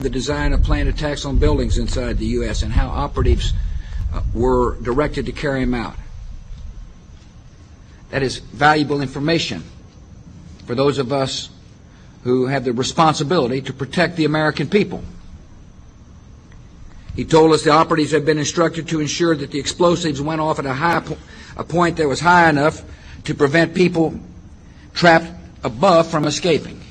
the design of planned attacks on buildings inside the U.S. and how operatives were directed to carry them out. That is valuable information for those of us who have the responsibility to protect the American people. He told us the operatives had been instructed to ensure that the explosives went off at a point that was high enough to prevent people trapped above from escaping.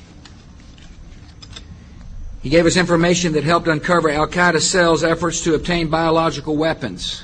He gave us information that helped uncover Al-Qaeda cells' efforts to obtain biological weapons.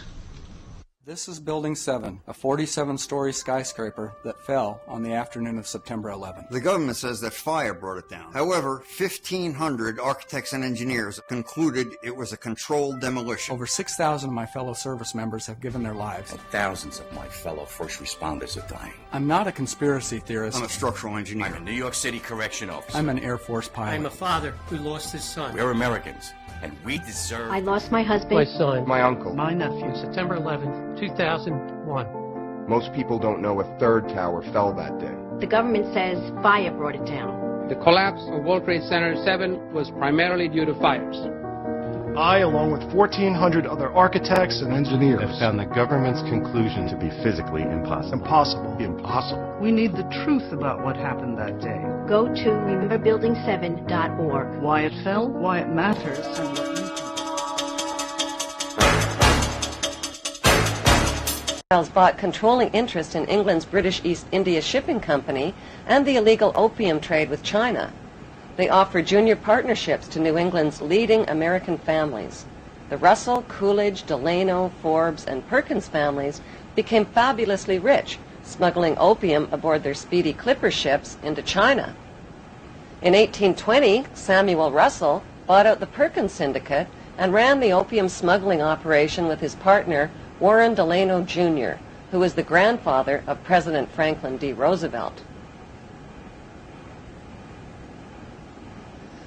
This is Building 7, a 47-story skyscraper that fell on the afternoon of September 11th. The government says that fire brought it down. However, 1,500 architects and engineers concluded it was a controlled demolition. Over 6,000 of my fellow service members have given their lives. And thousands of my fellow first responders are dying. I'm not a conspiracy theorist. I'm a structural engineer. I'm a New York City correction officer. I'm an Air Force pilot. I'm a father who lost his son. We're Americans, and we deserve... I lost my husband. My son. My uncle. My nephew. September 11th, 2001. Most people don't know a third tower fell that day. The government says fire brought it down. The collapse of World Trade Center 7 was primarily due to fires. I, along with 1,400 other architects and engineers, have found the government's conclusion to be physically impossible. Impossible. We need the truth about what happened that day. Go to rememberbuilding7.org. Why it fell, why it matters, and what you can do. Bought controlling interest in England's British East India Shipping Company and the illegal opium trade with China. They offered junior partnerships to New England's leading American families. The Russell, Coolidge, Delano, Forbes, and Perkins families became fabulously rich, smuggling opium aboard their speedy clipper ships into China. In 1820, Samuel Russell bought out the Perkins Syndicate and ran the opium smuggling operation with his partner, Warren Delano Jr., who was the grandfather of President Franklin D. Roosevelt.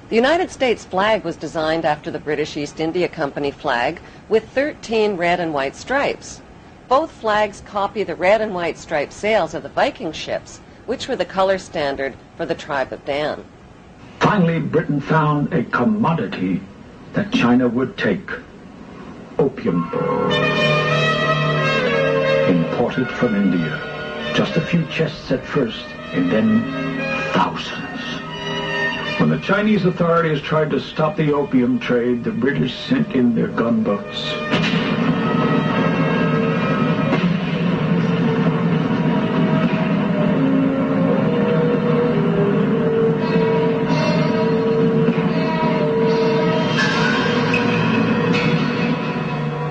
The United States flag was designed after the British East India Company flag with 13 red and white stripes. Both flags copy the red and white striped sails of the Viking ships, which were the color standard for the tribe of Dan. Finally, Britain found a commodity that China would take: opium. Imported from India. Just a few chests at first, and then thousands. When the Chinese authorities tried to stop the opium trade, the British sent in their gunboats.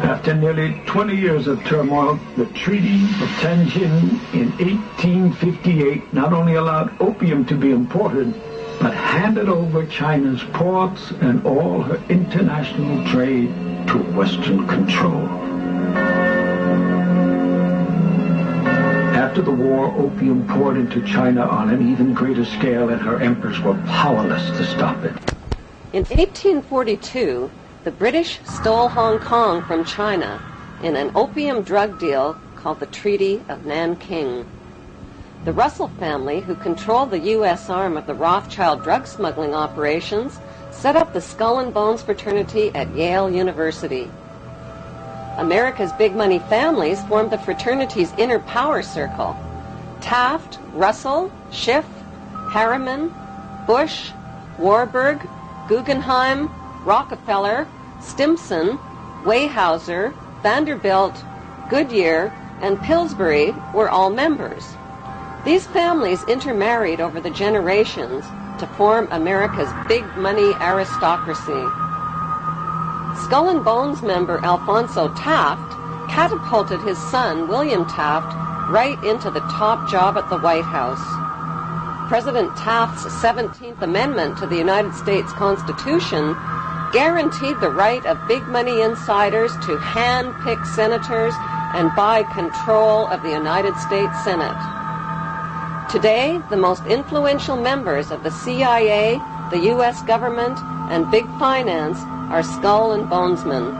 After nearly 20 years of turmoil, the Treaty of Tianjin in 1858 not only allowed opium to be imported, but handed over China's ports and all her international trade to Western control. After the war, opium poured into China on an even greater scale, and her emperors were powerless to stop it. In 1842, the British stole Hong Kong from China in an opium drug deal called the Treaty of Nanking. The Russell family, who controlled the U.S. arm of the Rothschild drug smuggling operations, set up the Skull and Bones fraternity at Yale University. America's big money families formed the fraternity's inner power circle. Taft, Russell, Schiff, Harriman, Bush, Warburg, Guggenheim, Rockefeller, Stimson, Weyerhaeuser, Vanderbilt, Goodyear, and Pillsbury were all members. These families intermarried over the generations to form America's big money aristocracy. Skull and Bones member Alphonso Taft catapulted his son, William Taft, right into the top job at the White House. President Taft's 17th Amendment to the United States Constitution guaranteed the right of big money insiders to hand-pick senators and buy control of the United States Senate. Today, the most influential members of the CIA, the U.S. government, and big finance are Skull and Bonesmen.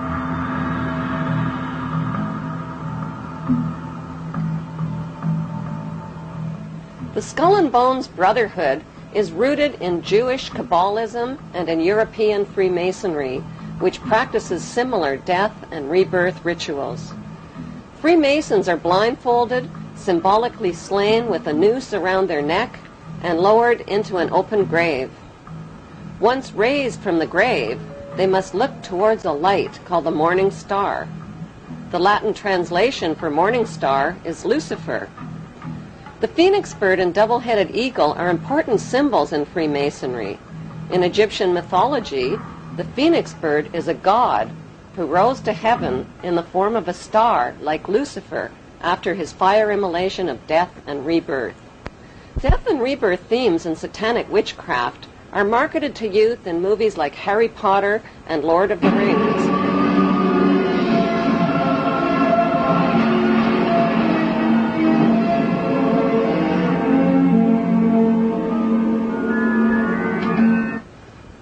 The Skull and Bones Brotherhood is rooted in Jewish Kabbalism and in European Freemasonry, which practices similar death and rebirth rituals. Freemasons are blindfolded, symbolically slain with a noose around their neck, and lowered into an open grave. Once raised from the grave, they must look towards a light called the morning star. The Latin translation for morning star is Lucifer. The phoenix bird and double-headed eagle are important symbols in Freemasonry. In Egyptian mythology, the phoenix bird is a god who rose to heaven in the form of a star like Lucifer after his fire immolation of death and rebirth. Death and rebirth themes in satanic witchcraft are marketed to youth in movies like Harry Potter and Lord of the Rings.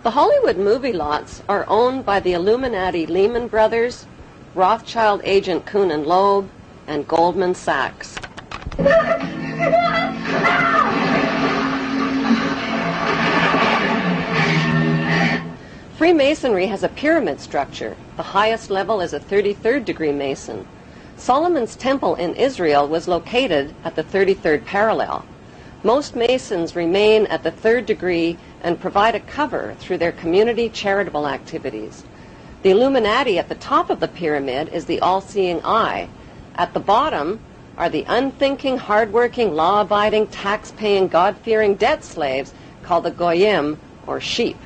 The Hollywood movie lots are owned by the Illuminati Lehman Brothers, Rothschild agent Kuhn and Loeb, and Goldman Sachs. Freemasonry has a pyramid structure. The highest level is a 33rd degree Mason. Solomon's Temple in Israel was located at the 33rd parallel. Most Masons remain at the 3rd degree and provide a cover through their community charitable activities. The Illuminati at the top of the pyramid is the all-seeing eye. At the bottom are the unthinking, hardworking, law-abiding, tax-paying, God-fearing debt slaves called the Goyim, or sheep.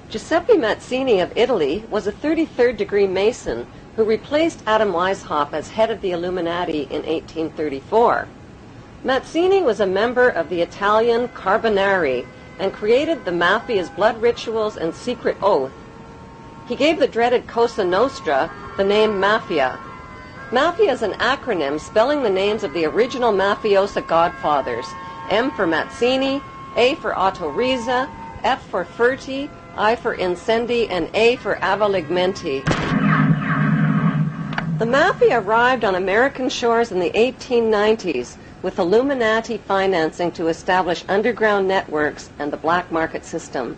Giuseppe Mazzini of Italy was a 33rd degree Mason who replaced Adam Weishaupt as head of the Illuminati in 1834. Mazzini was a member of the Italian Carbonari and created the Mafia's blood rituals and secret oath. He gave the dreaded Cosa Nostra the name Mafia. Mafia is an acronym spelling the names of the original mafiosa godfathers: M for Mazzini, A for Otto Riza, F for Ferti, I for Incendi, and A for Avaligmenti. The Mafia arrived on American shores in the 1890s with Illuminati financing to establish underground networks and the black market system.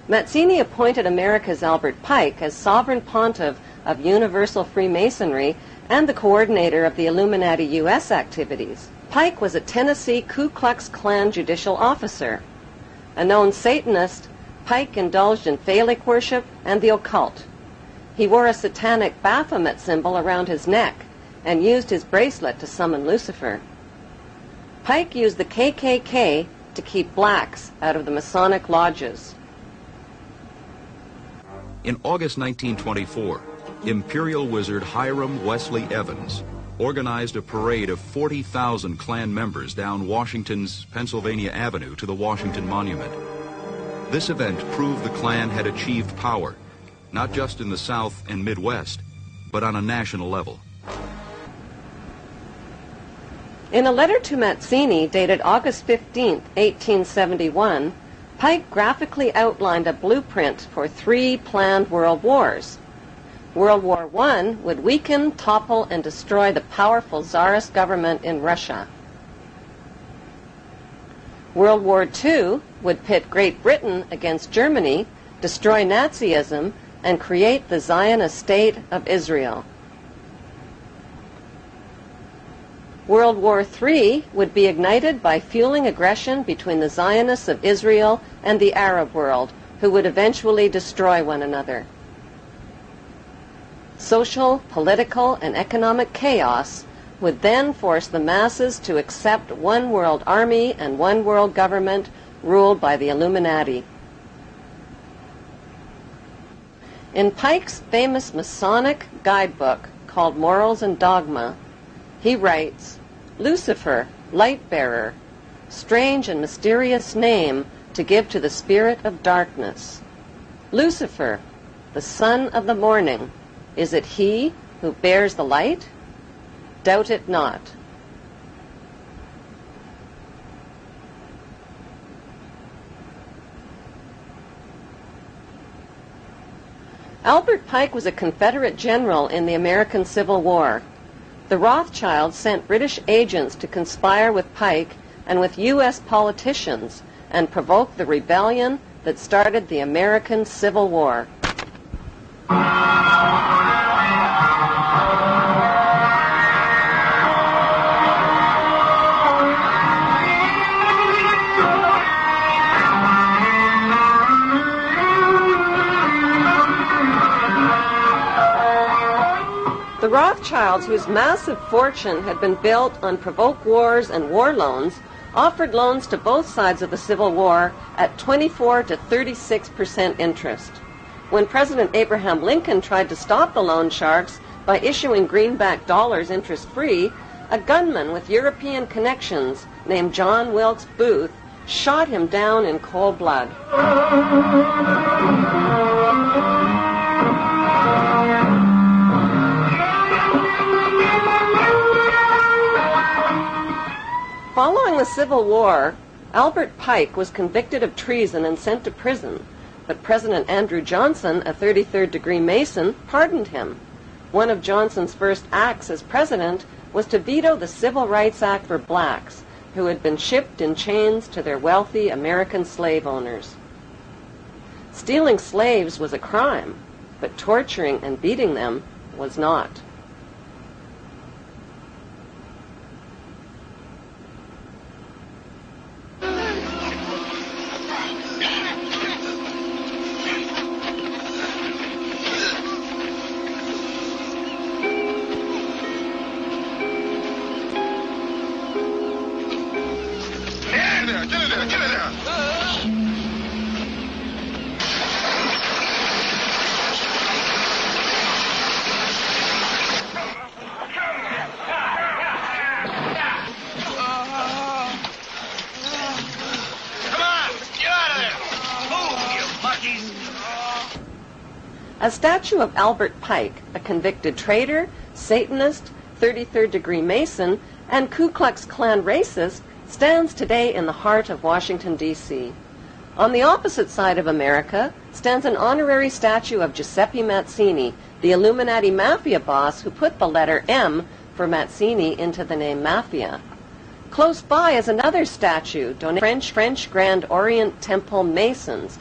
Mazzini appointed America's Albert Pike as sovereign pontiff of Universal Freemasonry and the coordinator of the Illuminati U.S. activities. Pike was a Tennessee Ku Klux Klan judicial officer. A known Satanist, Pike indulged in phallic worship and the occult. He wore a satanic Baphomet symbol around his neck and used his bracelet to summon Lucifer. Pike used the KKK to keep blacks out of the Masonic lodges. In August 1924, Imperial Wizard Hiram Wesley Evans organized a parade of 40,000 Klan members down Washington's Pennsylvania Avenue to the Washington Monument. This event proved the Klan had achieved power, not just in the South and Midwest, but on a national level. In a letter to Mazzini dated August 15, 1871, Pike graphically outlined a blueprint for 3 planned world wars. World War I would weaken, topple, and destroy the powerful Tsarist government in Russia. World War II would pit Great Britain against Germany, destroy Nazism, and create the Zionist state of Israel. World War III would be ignited by fueling aggression between the Zionists of Israel and the Arab world, who would eventually destroy one another. Social, political, and economic chaos would then force the masses to accept one world army and one world government ruled by the Illuminati. In Pike's famous Masonic guidebook called Morals and Dogma, he writes, "Lucifer, light bearer, strange and mysterious name to give to the spirit of darkness. Lucifer, the son of the morning, is it he who bears the light? Doubt it not." Albert Pike was a Confederate general in the American Civil War. The Rothschilds sent British agents to conspire with Pike and with U.S. politicians and provoked the rebellion that started the American Civil War. The Rothschilds, whose massive fortune had been built on provoked wars and war loans, offered loans to both sides of the Civil War at 24 to 36% interest. When President Abraham Lincoln tried to stop the loan sharks by issuing greenback dollars interest-free, a gunman with European connections named John Wilkes Booth shot him down in cold blood. Following the Civil War, Albert Pike was convicted of treason and sent to prison, but President Andrew Johnson, a 33rd-degree Mason, pardoned him. One of Johnson's first acts as president was to veto the Civil Rights Act for blacks, who had been shipped in chains to their wealthy American slave owners. Stealing slaves was a crime, but torturing and beating them was not. A statue of Albert Pike, a convicted traitor, Satanist, 33rd-degree Mason, and Ku Klux Klan racist, stands today in the heart of Washington, D.C. On the opposite side of America stands an honorary statue of Giuseppe Mazzini, the Illuminati mafia boss who put the letter M for Mazzini into the name Mafia. Close by is another statue donated by French Grand Orient Temple Masons